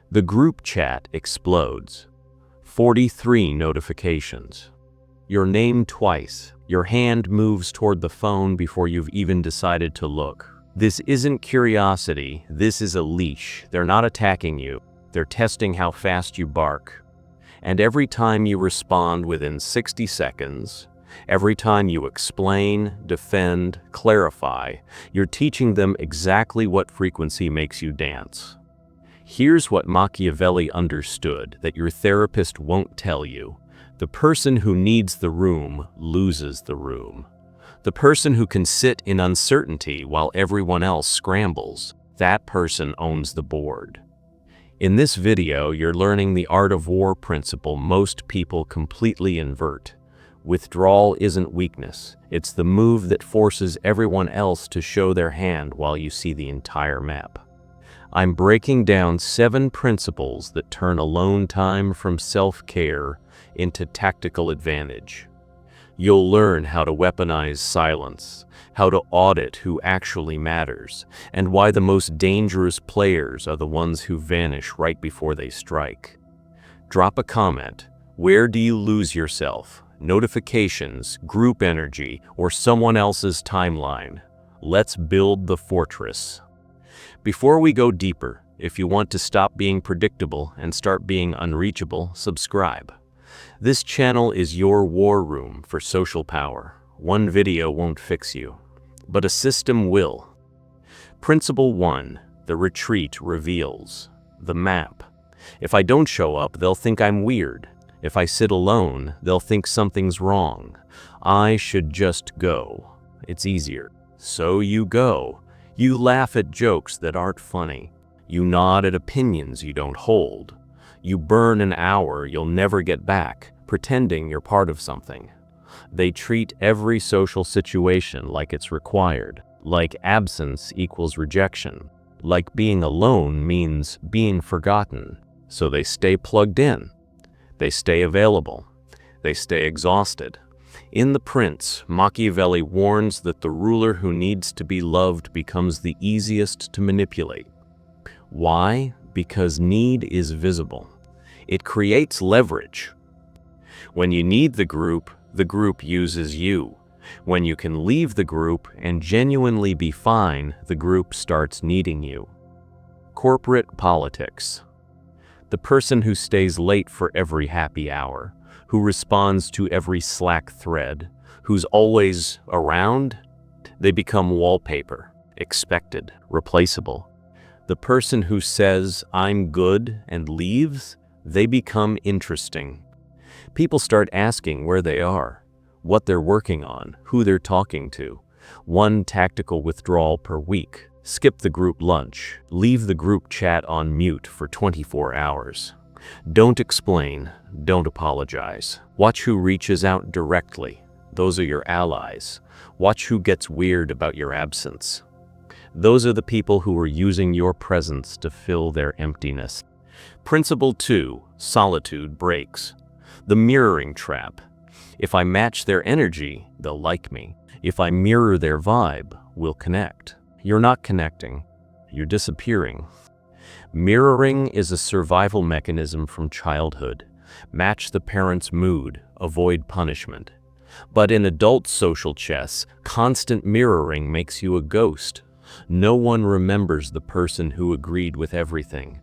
The group chat explodes. 43 notifications. Your name twice. Your hand moves toward the phone before you've even decided to look. This isn't curiosity, this is a leash. They're not attacking you, they're testing how fast you bark. And every time you respond within 60 seconds, every time you explain, defend, clarify, you're teaching them exactly what frequency makes you dance. Here's what Machiavelli understood that your therapist won't tell you. The person who needs the room loses the room. The person who can sit in uncertainty while everyone else scrambles, that person owns the board. In this video, you're learning the art of war principle most people completely invert. Withdrawal isn't weakness, it's the move that forces everyone else to show their hand while you see the entire map. I'm breaking down 7 principles that turn alone time from self-care into tactical advantage. You'll learn how to weaponize silence, how to audit who actually matters, and why the most dangerous players are the ones who vanish right before they strike. Drop a comment. Where do you lose yourself? Notifications, group energy, or someone else's timeline? Let's build the fortress. Before we go deeper, if you want to stop being predictable and start being unreachable, subscribe. This channel is your war room for social power. One video won't fix you, but a system will. Principle 1. The retreat reveals. The map. If I don't show up, they'll think I'm weird. If I sit alone, they'll think something's wrong. I should just go. It's easier. So you go. You laugh at jokes that aren't funny. You nod at opinions you don't hold. You burn an hour you'll never get back, pretending you're part of something. They treat every social situation like it's required, like absence equals rejection, like being alone means being forgotten. So they stay plugged in. They stay available. They stay exhausted. In The Prince, Machiavelli warns that the ruler who needs to be loved becomes the easiest to manipulate. Why? Because need is visible. It creates leverage. When you need the group uses you. When you can leave the group and genuinely be fine, the group starts needing you. Corporate politics. The person who stays late for every happy hour, who responds to every Slack thread, who's always around, they become wallpaper, expected, replaceable. The person who says, "I'm good," and leaves, they become interesting. People start asking where they are, what they're working on, who they're talking to. One tactical withdrawal per week. Skip the group lunch. Leave the group chat on mute for 24 hours. Don't explain, don't apologize. Watch who reaches out directly. Those are your allies. Watch who gets weird about your absence. Those are the people who are using your presence to fill their emptiness. Principle 2. Solitude breaks. The mirroring trap. If I match their energy, they'll like me. If I mirror their vibe, we'll connect. You're not connecting. You're disappearing. Mirroring is a survival mechanism from childhood. Match the parent's mood, avoid punishment. But in adult social chess, constant mirroring makes you a ghost. No one remembers the person who agreed with everything.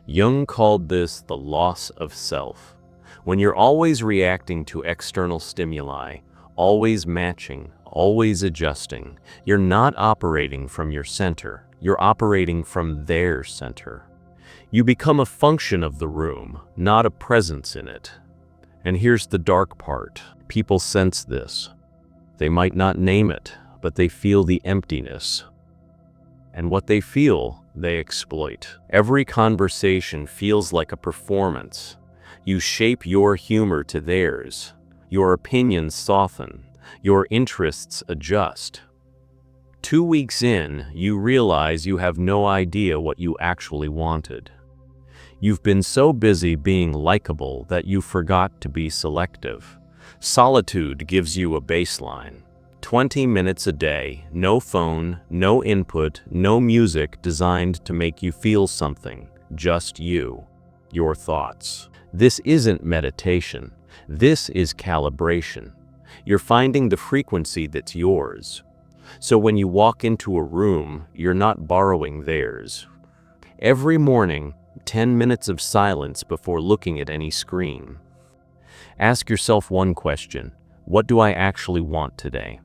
Jung called this the loss of self. When you're always reacting to external stimuli, always matching, always adjusting, you're not operating from your center, you're operating from their center. You become a function of the room, not a presence in it. And here's the dark part. People sense this. They might not name it, but they feel the emptiness. And what they feel, they exploit. Every conversation feels like a performance. You shape your humor to theirs. Your opinions soften. Your interests adjust. 2 weeks in, you realize you have no idea what you actually wanted. You've been so busy being likable that you forgot to be selective. Solitude gives you a baseline. 20 minutes a day, no phone, no input, no music designed to make you feel something. Just you, your thoughts. This isn't meditation. This is calibration. You're finding the frequency that's yours. So when you walk into a room, you're not borrowing theirs. Every morning, 10 minutes of silence before looking at any screen. Ask yourself one question: what do I actually want today?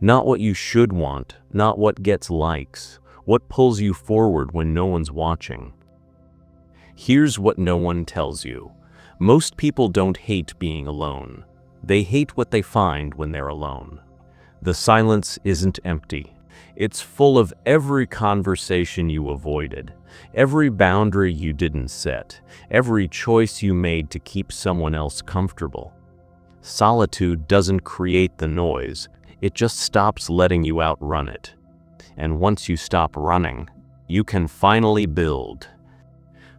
Not what you should want, not what gets likes. What pulls you forward when no one's watching? Here's what no one tells you. Most people don't hate being alone. They hate what they find when they're alone. The silence isn't empty. It's full of every conversation you avoided, every boundary you didn't set, every choice you made to keep someone else comfortable. Solitude doesn't create the noise, it just stops letting you outrun it. And once you stop running, you can finally build.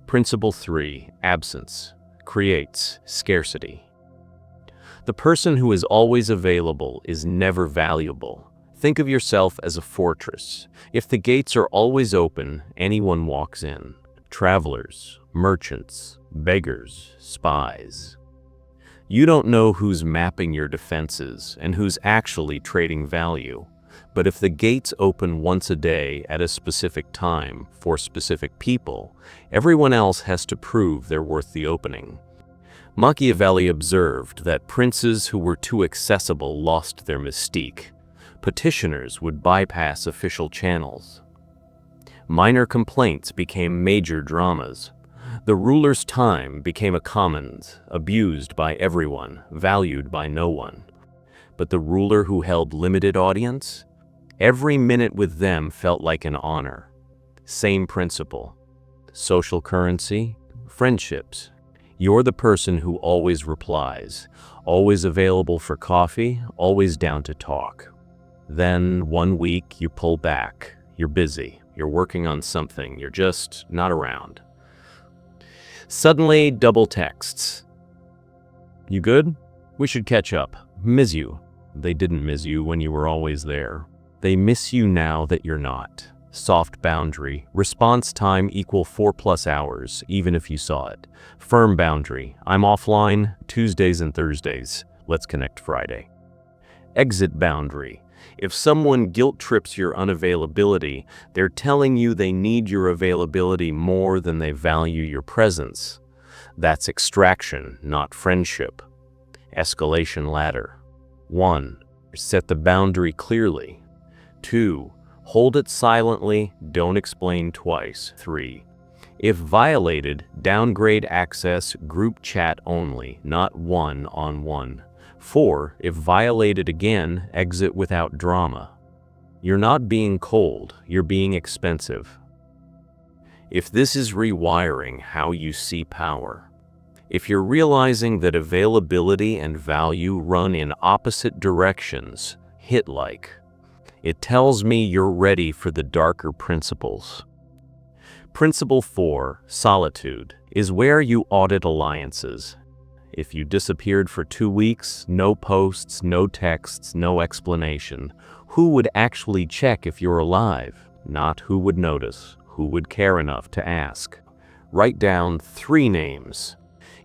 Principle 3, absence, creates scarcity. The person who is always available is never valuable. Think of yourself as a fortress. If the gates are always open, anyone walks in. Travelers, merchants, beggars, spies. You don't know who's mapping your defenses and who's actually trading value. But if the gates open once a day at a specific time for specific people, everyone else has to prove they're worth the opening. Machiavelli observed that princes who were too accessible lost their mystique. Petitioners would bypass official channels. Minor complaints became major dramas. The ruler's time became a commons, abused by everyone, valued by no one. But the ruler who held limited audience? Every minute with them felt like an honor. Same principle. Social currency, friendships. You're the person who always replies, always available for coffee, always down to talk. Then, one week, you pull back. You're busy. You're working on something. You're just not around. Suddenly, double texts. You good? We should catch up. Miss you. They didn't miss you when you were always there. They miss you now that you're not. Soft boundary. Response time equal 4+ hours, even if you saw it. Firm boundary. I'm offline Tuesdays and Thursdays. Let's connect Friday. Exit boundary. If someone guilt trips your unavailability, they're telling you they need your availability more than they value your presence. That's extraction, not friendship. Escalation ladder. 1. Set the boundary clearly. 2. Hold it silently, don't explain twice. 3. If violated, downgrade access, group chat only, not one-on-one. 4. If violated again, exit without drama. You're not being cold, you're being expensive. If this is rewiring how you see power, if you're realizing that availability and value run in opposite directions, hit like. It tells me you're ready for the darker principles. Principle 4, solitude, is where you audit alliances. If you disappeared for 2 weeks, no posts, no texts, no explanation, who would actually check if you're alive? Not who would notice, who would care enough to ask. Write down 3 names.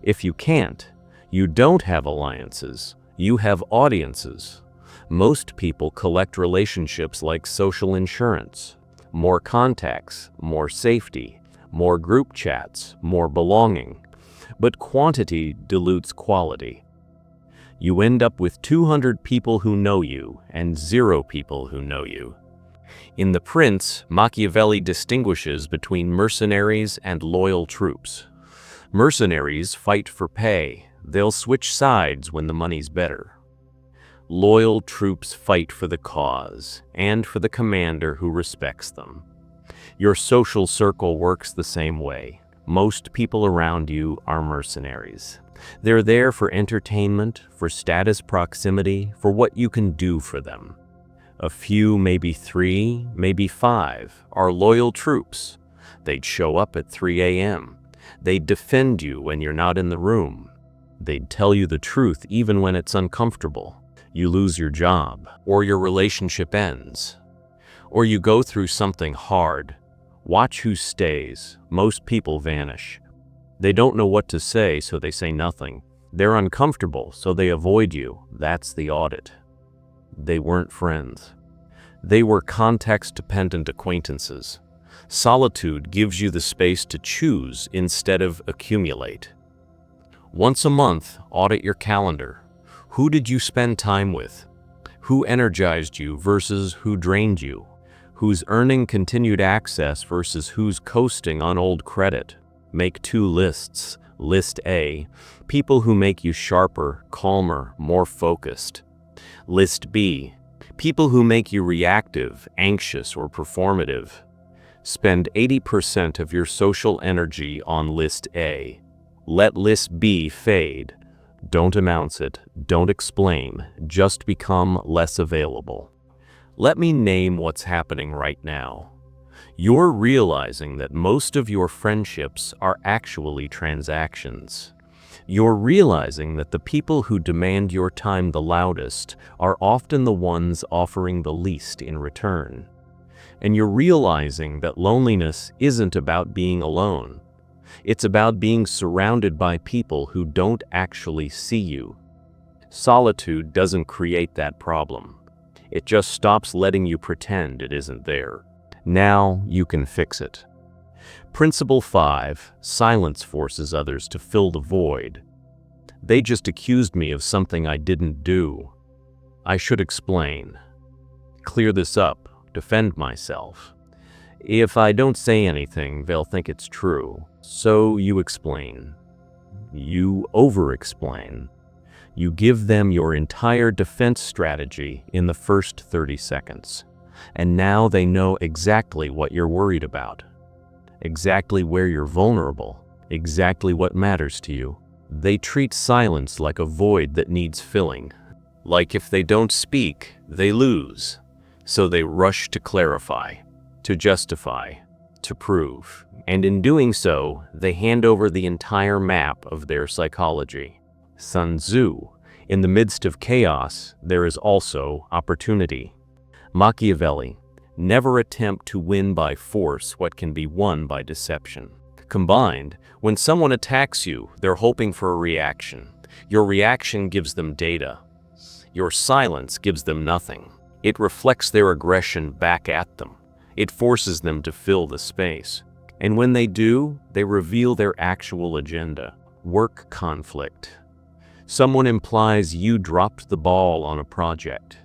If you can't, you don't have alliances, you have audiences. Most people collect relationships like social insurance. More contacts, more safety, more group chats, more belonging. But quantity dilutes quality. You end up with 200 people who know you and 0 people who know you. In The Prince, Machiavelli distinguishes between mercenaries and loyal troops. Mercenaries fight for pay. They'll switch sides when the money's better. Loyal troops fight for the cause and for the commander who respects them. Your social circle works the same way. Most people around you are mercenaries. They're there for entertainment, for status proximity, for what you can do for them. A few, maybe 3, maybe 5, are loyal troops. They'd show up at 3 a.m. They'd defend you when you're not in the room. They'd tell you the truth even when it's uncomfortable. You lose your job, or your relationship ends, or you go through something hard, Watch who stays. Most people vanish. They don't know what to say, so they say nothing. They're uncomfortable, so they avoid you. That's the audit. They weren't friends. They were context-dependent acquaintances. Solitude gives you the space to choose instead of accumulate. Once a month, audit your calendar. Who did you spend time with? Who energized you versus who drained you? Who's earning continued access versus who's coasting on old credit? Make 2 lists. List A, people who make you sharper, calmer, more focused. List B, people who make you reactive, anxious, or performative. Spend 80% of your social energy on List A. Let List B fade. Don't announce it, don't explain, just become less available. Let me name what's happening right now. You're realizing that most of your friendships are actually transactions. You're realizing that the people who demand your time the loudest are often the ones offering the least in return. And you're realizing that loneliness isn't about being alone. It's about being surrounded by people who don't actually see you. Solitude doesn't create that problem. It just stops letting you pretend it isn't there. Now you can fix it. Principle 5, silence forces others to fill the void. They just accused me of something I didn't do. I should explain. Clear this up, defend myself. If I don't say anything, they'll think it's true. So you explain. You over-explain. You give them your entire defense strategy in the first 30 seconds. And now they know exactly what you're worried about. Exactly where you're vulnerable. Exactly what matters to you. They treat silence like a void that needs filling. Like if they don't speak, they lose. So they rush to clarify, to justify, to prove. And in doing so, they hand over the entire map of their psychology. Sun Tzu, in the midst of chaos, there is also opportunity. Machiavelli, never attempt to win by force what can be won by deception. Combined, when someone attacks you, they're hoping for a reaction. Your reaction gives them data. Your silence gives them nothing. It reflects their aggression back at them. It forces them to fill the space. And when they do, they reveal their actual agenda. Work conflict. Someone implies you dropped the ball on a project.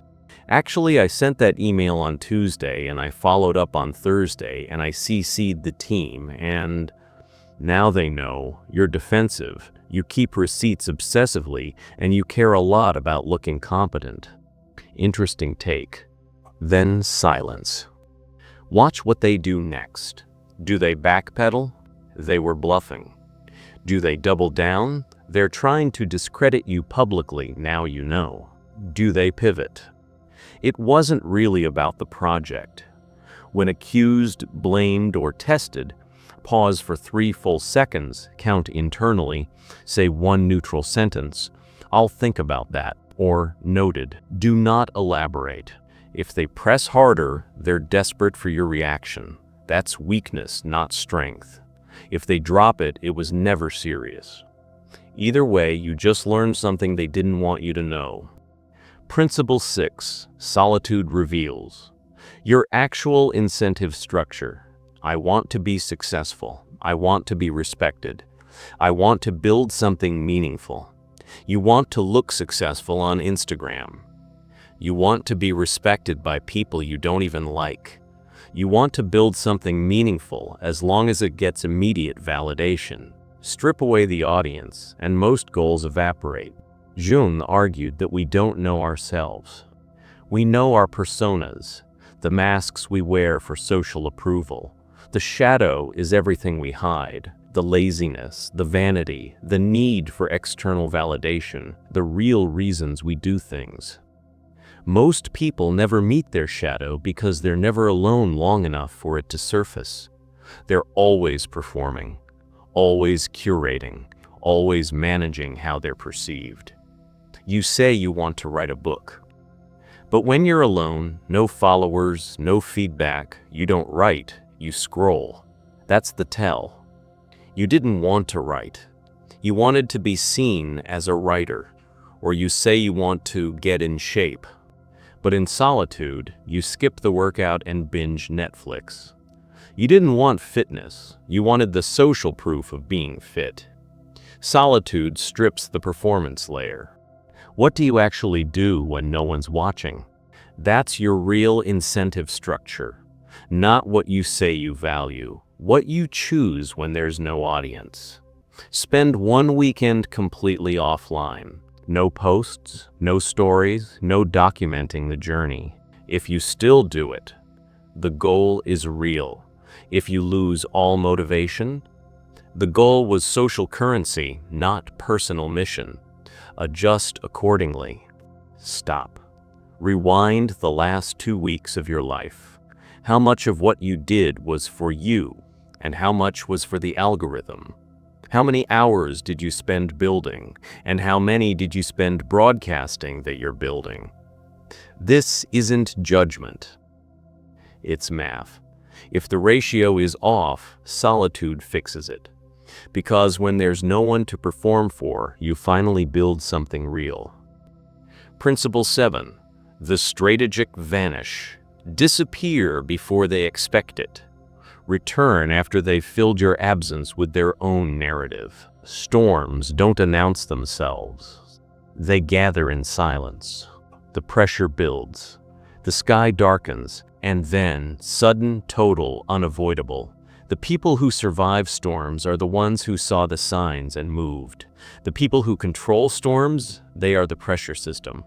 Actually, I sent that email on Tuesday and I followed up on Thursday and I CC'd the team, and now they know you're defensive, you keep receipts obsessively, and you care a lot about looking competent. Interesting take. Then silence. Watch what they do next. Do they backpedal? They were bluffing. Do they double down? They're trying to discredit you publicly, now you know. Do they pivot? It wasn't really about the project. When accused, blamed, or tested, pause for 3 full seconds, count internally, say 1 neutral sentence, "I'll think about that," or "noted." Do not elaborate. If they press harder, they're desperate for your reaction. That's weakness, not strength. If they drop it, it was never serious. Either way, you just learned something they didn't want you to know. Principle 6, solitude reveals your actual incentive structure. I want to be successful. I want to be respected. I want to build something meaningful. You want to look successful on Instagram. You want to be respected by people you don't even like. You want to build something meaningful as long as it gets immediate validation. Strip away the audience, and most goals evaporate. Jung argued that we don't know ourselves. We know our personas, the masks we wear for social approval. The shadow is everything we hide, the laziness, the vanity, the need for external validation, the real reasons we do things. Most people never meet their shadow because they're never alone long enough for it to surface. They're always performing, always curating, always managing how they're perceived. You say you want to write a book. But when you're alone, no followers, no feedback, you don't write, You scroll. That's the tell. You didn't want to write. You wanted to be seen as a writer, or you say you want to get in shape. But in solitude, you skip the workout and binge Netflix. You didn't want fitness. You wanted the social proof of being fit. Solitude strips the performance layer. What do you actually do when no one's watching? That's your real incentive structure. Not what you say you value, what you choose when there's no audience. Spend one weekend completely offline. No posts, no stories, no documenting the journey. If you still do it, the goal is real. If you lose all motivation, the goal was social currency, not personal mission. Adjust accordingly. Stop. Rewind the last 2 weeks of your life. How much of what you did was for you, and how much was for the algorithm? How many hours did you spend building, and how many did you spend broadcasting that you're building? This isn't judgment. It's math. If the ratio is off, solitude fixes it. Because when there's no one to perform for, you finally build something real. Principle 7. The strategic vanish. Disappear before they expect it. Return after they've filled your absence with their own narrative. Storms don't announce themselves. They gather in silence. The pressure builds. The sky darkens, and then, sudden, total, unavoidable. The people who survive storms are the ones who saw the signs and moved. The people who control storms, they are the pressure system.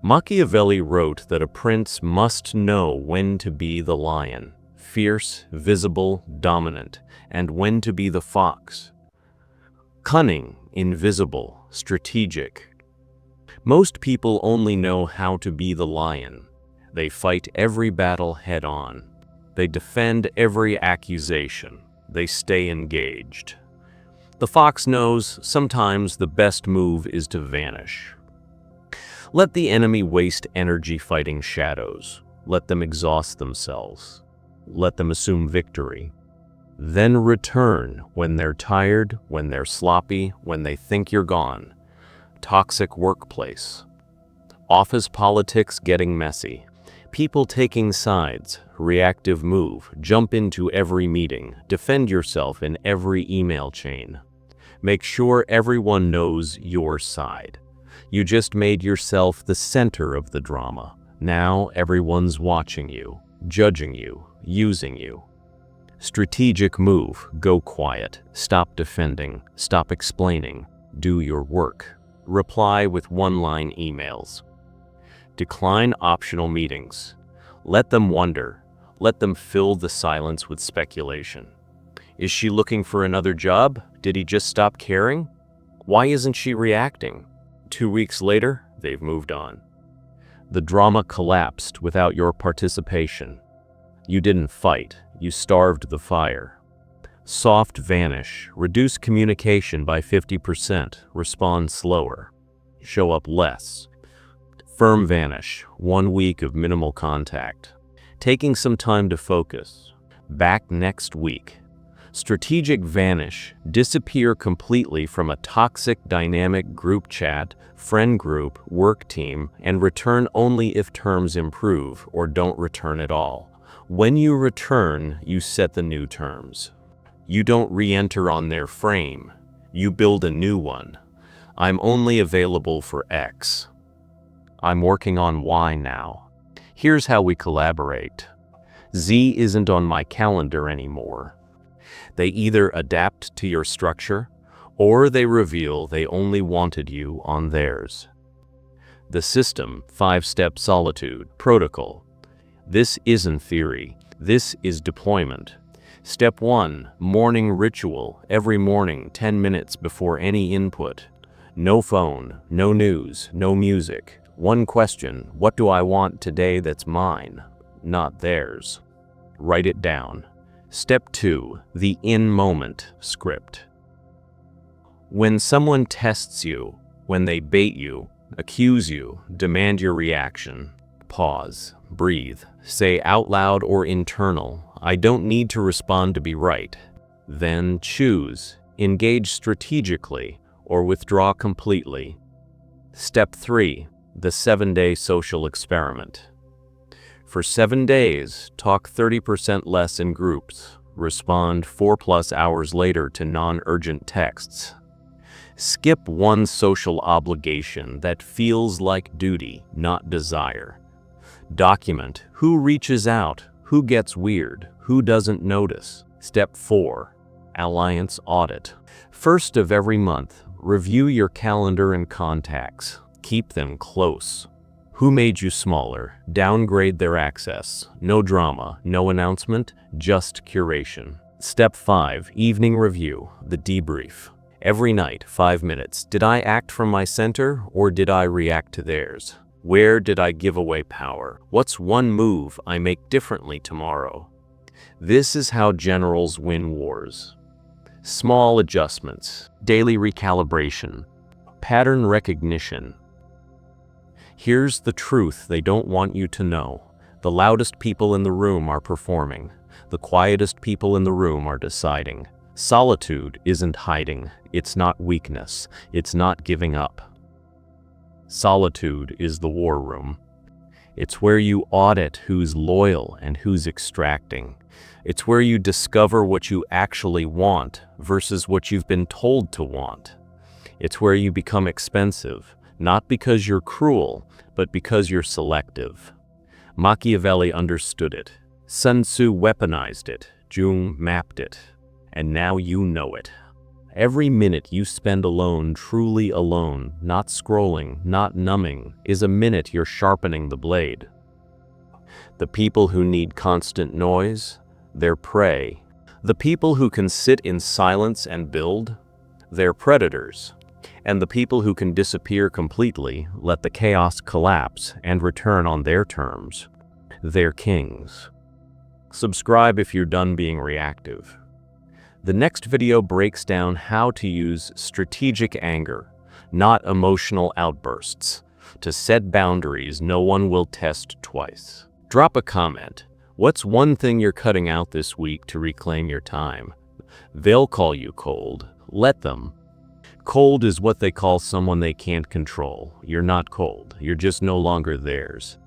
Machiavelli wrote that a prince must know when to be the lion, fierce, visible, dominant, and when to be the fox. Cunning, invisible, strategic. Most people only know how to be the lion. They fight every battle head-on. They defend every accusation. They stay engaged. The fox knows sometimes the best move is to vanish. Let the enemy waste energy fighting shadows. Let them exhaust themselves. Let them assume victory. Then return when they're tired, when they're sloppy, when they think you're gone. Toxic workplace. Office politics getting messy. People taking sides, reactive move, jump into every meeting, defend yourself in every email chain. Make sure everyone knows your side. You just made yourself the center of the drama. Now everyone's watching you, judging you, using you. Strategic move, go quiet, stop defending, stop explaining, do your work. Reply with one-line emails. Decline optional meetings. Let them wonder. Let them fill the silence with speculation. Is she looking for another job? Did he just stop caring? Why isn't she reacting? 2 weeks later, they've moved on. The drama collapsed without your participation. You didn't fight, you starved the fire. Soft vanish, reduce communication by 50%, respond slower, show up less. Firm vanish, 1 week of minimal contact. Taking some time to focus, back next week. Strategic vanish, disappear completely from a toxic dynamic group chat, friend group, work team, and return only if terms improve or don't return at all. When you return, you set the new terms. You don't re-enter on their frame. You build a new one. I'm only available for X. I'm working on Y now. Here's how we collaborate. Z isn't on my calendar anymore. They either adapt to your structure, or they reveal they only wanted you on theirs. The system, 5-step solitude protocol. This isn't theory. This is deployment. Step 1, morning ritual. Every morning, 10 minutes before any input. No phone, no news, no music. One question, what do I want today that's mine, not theirs? Write it down. Step 2, the in-moment script. When someone tests you, when they bait you, accuse you, demand your reaction, Pause, breathe, say out loud or internal, "I don't need to respond to be right." Then choose, engage strategically, or withdraw completely. Step 3. The 7-day social experiment. For 7 days, talk 30% less in groups. Respond 4+ hours later to non-urgent texts. Skip one social obligation that feels like duty, not desire. Document who reaches out, who gets weird, who doesn't notice. Step 4. Alliance audit. First of every month, review your calendar and contacts. Keep them close. Who made you smaller? Downgrade their access. No drama, no announcement, just curation. Step 5. Evening review, the debrief. Every night, 5 minutes. Did I act from my center or did I react to theirs? Where did I give away power? What's one move I make differently tomorrow? This is how generals win wars. Small adjustments, daily recalibration, pattern recognition. Here's the truth they don't want you to know. The loudest people in the room are performing. The quietest people in the room are deciding. Solitude isn't hiding. It's not weakness. It's not giving up. Solitude is the war room. It's where you audit who's loyal and who's extracting. It's where you discover what you actually want versus what you've been told to want. It's where you become expensive, not because you're cruel, but because you're selective. Machiavelli understood it. Sun Tzu weaponized it. Jung mapped it. And now you know it. Every minute you spend alone, truly alone, not scrolling, not numbing, is a minute you're sharpening the blade. The people who need constant noise, they're prey. The people who can sit in silence and build, they're predators. And the people who can disappear completely, let the chaos collapse, and return on their terms, they're kings. Subscribe if you're done being reactive. The next video breaks down how to use strategic anger, not emotional outbursts, to set boundaries no one will test twice. Drop a comment. What's one thing you're cutting out this week to reclaim your time? They'll call you cold. Let them. Cold is what they call someone they can't control. You're not cold. You're just no longer theirs.